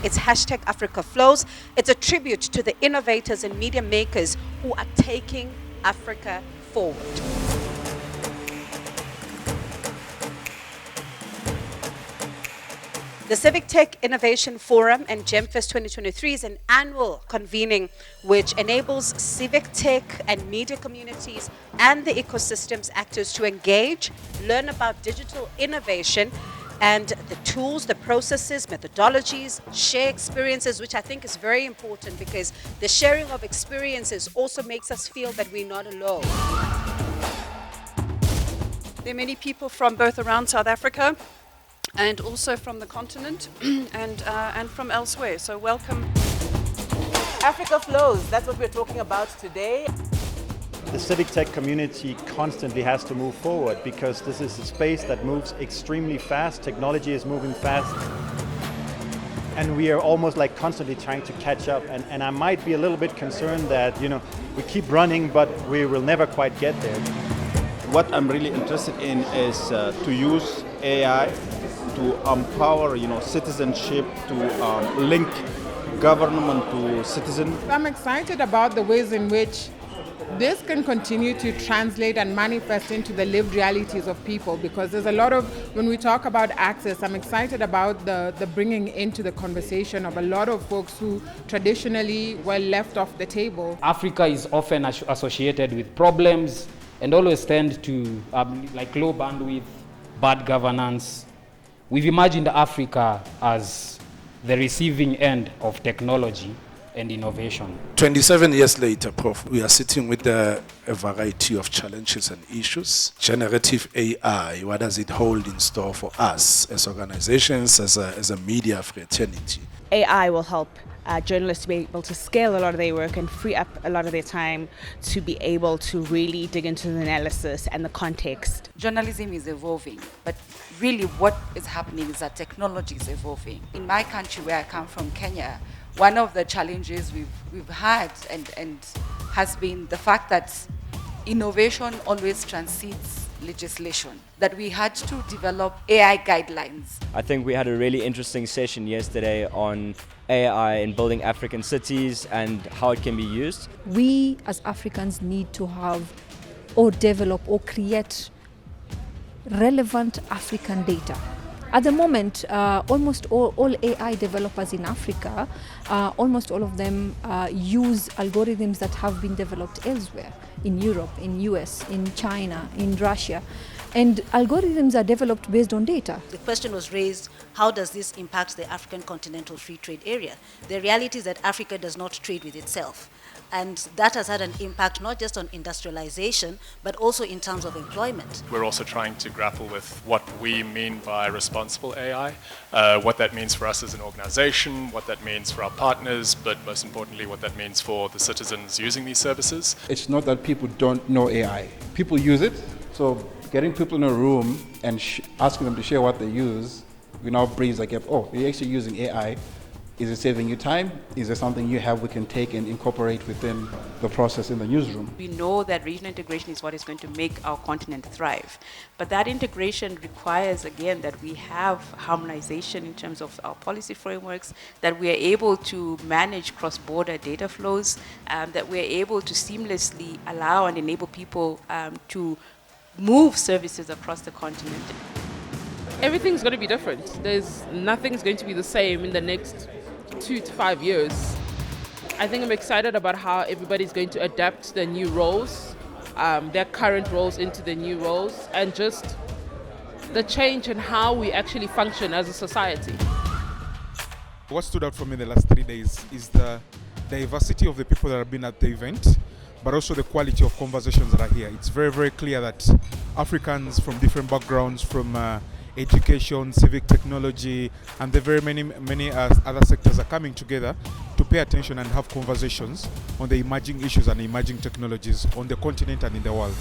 It's hashtag Africa Flows. It's a tribute to the innovators and media makers who are taking Africa forward. The Civic Tech Innovation Forum and Jamfest 2023 is an annual convening which enables civic tech and media communities and the ecosystems actors to engage, learn about digital innovation and the tools, the processes, methodologies, share experiences, which I think is very important because the sharing of experiences also makes us feel that we're not alone. There are many people from both around South Africa and also from the continent and from elsewhere. So welcome. Africa Flows, that's what we're talking about today. The civic tech community constantly has to move forward because this is a space that moves extremely fast. Technology is moving fast. And we are almost like constantly trying to catch up. And I might be a little bit concerned that, we keep running, but we will never quite get there. What I'm really interested in is to use AI to empower, citizenship, to link government to citizen. I'm excited about the ways in which this can continue to translate and manifest into the lived realities of people, because there's a lot of, when we talk about access, I'm excited about the bringing into the conversation of a lot of folks who traditionally were left off the table. Africa is often associated with problems and always tend to like low bandwidth, bad governance. We've imagined Africa as the receiving end of technology and innovation. 27 years later, Prof, we are sitting with a variety of challenges and issues. Generative AI, what does it hold in store for us as organizations, as a media fraternity? AI will help journalists to be able to scale a lot of their work and free up a lot of their time to be able to really dig into the analysis and the context. Journalism is evolving, but really what is happening is that technology is evolving. In my country, where I come from, Kenya, one of the challenges we've had and has been the fact that innovation always transcends legislation, that we had to develop AI guidelines. I think we had a really interesting session yesterday on AI in building African cities and how it can be used. We as Africans need to have or develop or create relevant African data. At the moment, almost all AI developers in Africa, almost all of them use algorithms that have been developed elsewhere, in Europe, in US, in China, in Russia. And algorithms are developed based on data. The question was raised, how does this impact the African Continental Free Trade Area? The reality is that Africa does not trade with itself. And that has had an impact not just on industrialization, but also in terms of employment. We're also trying to grapple with what we mean by responsible AI, what that means for us as an organization, what that means for our partners, but most importantly, what that means for the citizens using these services. It's not that people don't know AI. People use it, so getting people in a room and asking them to share what they use, we now bridge the gap. Oh, you're actually using AI. Is it saving you time? Is there something you have we can take and incorporate within the process in the newsroom? We know that regional integration is what is going to make our continent thrive. But that integration requires, again, that we have harmonization in terms of our policy frameworks, that we are able to manage cross-border data flows, that we are able to seamlessly allow and enable people to move services across the continent. Everything's going to be different. Nothing's going to be the same in the next 2 to 5 years. I think I'm excited about how everybody's going to adapt their new roles, their current roles into the new roles, and just the change in how we actually function as a society. What stood out for me the last 3 days is the diversity of the people that have been at the event, but also the quality of conversations that are here. It's very, very clear that Africans from different backgrounds, from education, civic technology, and the very many other sectors are coming together to pay attention and have conversations on the emerging issues and emerging technologies on the continent and in the world.